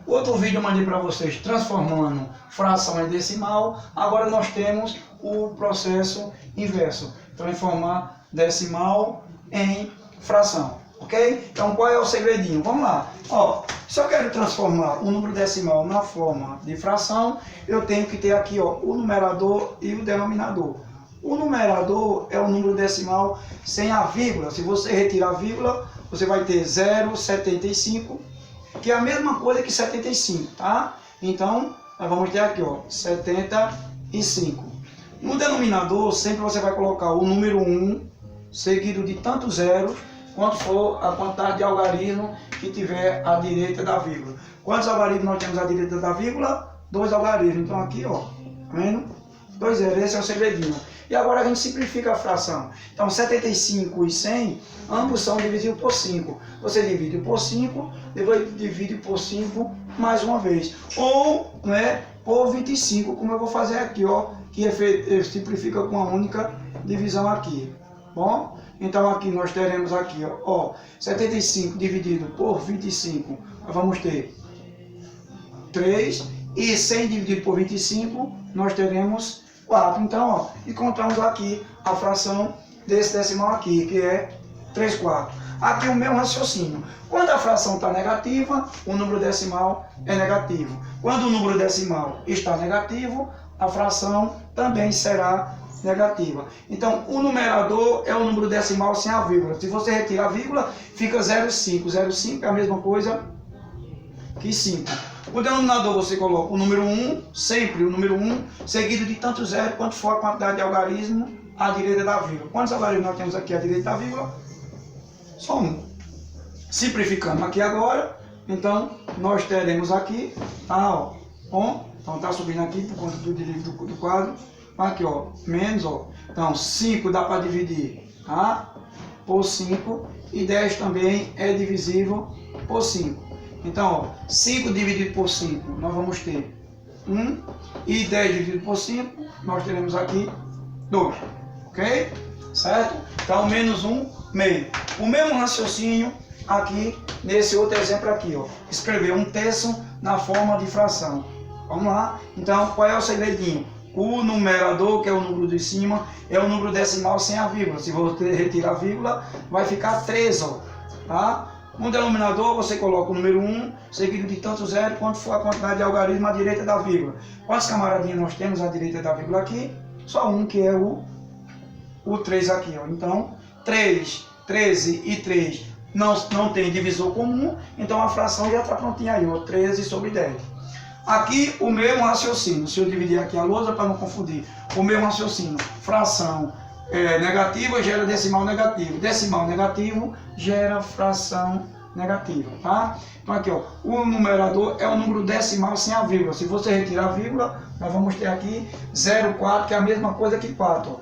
Outro vídeo eu mandei para vocês transformando fração em decimal. Agora nós temos o processo inverso, transformar decimal em fração, ok? Então qual é o segredinho? Vamos lá. Ó, se eu quero transformar o número decimal na forma de fração, eu tenho que ter aqui, ó, o numerador e o denominador. O numerador é o número decimal sem a vírgula. Se você retirar a vírgula, você vai ter 0,75, que é a mesma coisa que 75, tá? Então, nós vamos ter aqui, ó, 75. No denominador, sempre você vai colocar o número 1, seguido de tantos zeros, quanto for a quantidade de algarismo que tiver à direita da vírgula. Quantos algarismos nós temos à direita da vírgula? 2 algarismos. Então aqui, ó, tá vendo? 2 zeros, esse é o segredinho. E agora a gente simplifica a fração. Então 75 e 100, ambos são divisíveis por 5. Você divide por 5, depois divide por 5 mais uma vez. Ou, né, por 25, como eu vou fazer aqui, ó, que simplifica com a única divisão aqui. Bom? Então aqui nós teremos aqui, ó, 75 dividido por 25, nós vamos ter 3. E 100 dividido por 25, nós teremos 4. Então, ó, encontramos aqui a fração desse decimal aqui, que é 3/4. Aqui o mesmo raciocínio. Quando a fração está negativa, o número decimal é negativo. Quando o número decimal está negativo, a fração também será negativa. Então, o numerador é o número decimal sem a vírgula. Se você retirar a vírgula, fica 0,5. 0,5 é a mesma coisa que 5. O denominador você coloca o número 1, sempre o número 1, seguido de tanto zero quanto for a quantidade de algarismo à direita da vírgula. Quantos algarismos nós temos aqui à direita da vírgula? Só um. Simplificando aqui agora, então nós teremos aqui, tá, ó, bom, então está subindo aqui por conta do divisível do quadro, aqui, ó, menos, ó, então 5 dá para dividir, tá, por 5, e 10 também é divisível por 5. Então, ó, 5 dividido por 5, nós vamos ter 1, e 10 dividido por 5, nós teremos aqui 2, ok? Certo? Então, menos 1, meio. O mesmo raciocínio aqui, nesse outro exemplo aqui, ó, escrever 1/3 na forma de fração. Vamos lá? Então, qual é o segredinho? O numerador, que é o número de cima, é o número decimal sem a vírgula. Se você retirar a vírgula, vai ficar 3, ó, tá? No denominador, você coloca o número 1, seguido de tanto zero, quanto for a quantidade de algarismo à direita da vírgula. Quantos camaradinhos nós temos à direita da vírgula aqui? Só um, que é o 3 aqui, ó. Então, 3, 13 e 3 não tem divisor comum, então a fração já está prontinha aí, ó, 13 sobre 10. Aqui, o mesmo raciocínio. Se eu dividir aqui a lousa para não confundir, o mesmo raciocínio. Fração negativa gera decimal negativo. Decimal negativo gera fração negativa, tá? Então aqui, ó, o numerador é o número decimal sem a vírgula. Se você retirar a vírgula, nós vamos ter aqui 0,4, que é a mesma coisa que 4. Ó.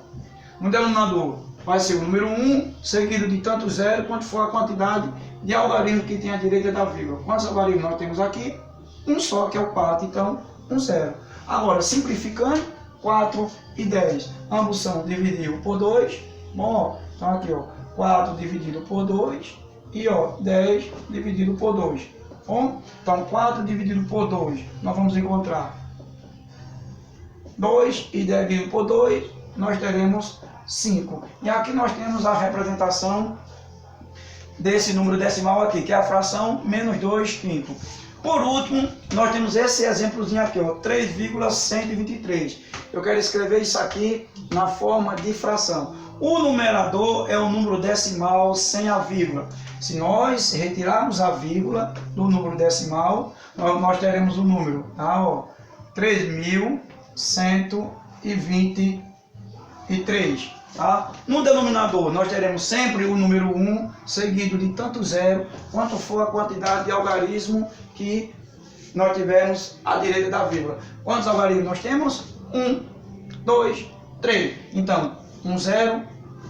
No denominador vai ser o número 1, seguido de tanto zero, quanto for a quantidade de algarismo que tem à direita da vírgula. Quantos algarismos nós temos aqui? Um só, que é o 4, então 1, 0. Agora, simplificando, 4 e 10, ambos são divididos por 2, bom, ó, então aqui, ó, 4 dividido por 2 e, ó, 10 dividido por 2, bom, então 4 dividido por 2, nós vamos encontrar 2 e 10 dividido por 2, nós teremos 5, e aqui nós temos a representação desse número decimal aqui, que é a fração menos 2/5. Por último, nós temos esse exemplozinho aqui, ó, 3,123. Eu quero escrever isso aqui na forma de fração. O numerador é o número decimal sem a vírgula. Se nós retirarmos a vírgula do número decimal, nós teremos o número, tá, ó, 3.123. Tá? No denominador, nós teremos sempre o número 1, seguido de tanto zero, quanto for a quantidade de algarismo que nós tivermos à direita da vírgula. Quantos algarismos nós temos? 1, 2, 3. Então, 1, 0,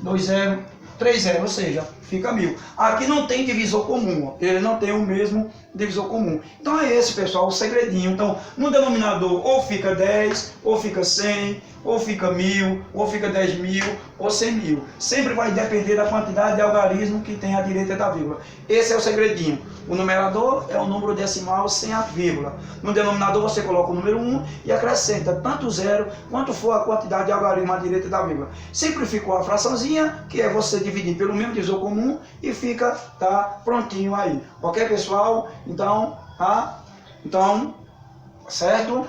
2, 0, 3, 0, ou seja, fica 1000. Aqui não tem divisor comum, ó. Ele não tem o mesmo divisor comum. Então é esse, pessoal, o segredinho. Então, no denominador, ou fica 10, ou fica 100, ou fica 1000, ou fica 10.000, ou 100.000. Sempre vai depender da quantidade de algarismo que tem à direita da vírgula. Esse é o segredinho. O numerador é o número decimal sem a vírgula. No denominador você coloca o número 1 e acrescenta tanto zero quanto for a quantidade de algarismo à direita da vírgula. Simplificou a fraçãozinha, que é você dividir pelo mesmo divisor comum e fica, tá, prontinho aí. Ok, pessoal? Então, tá? Então, certo?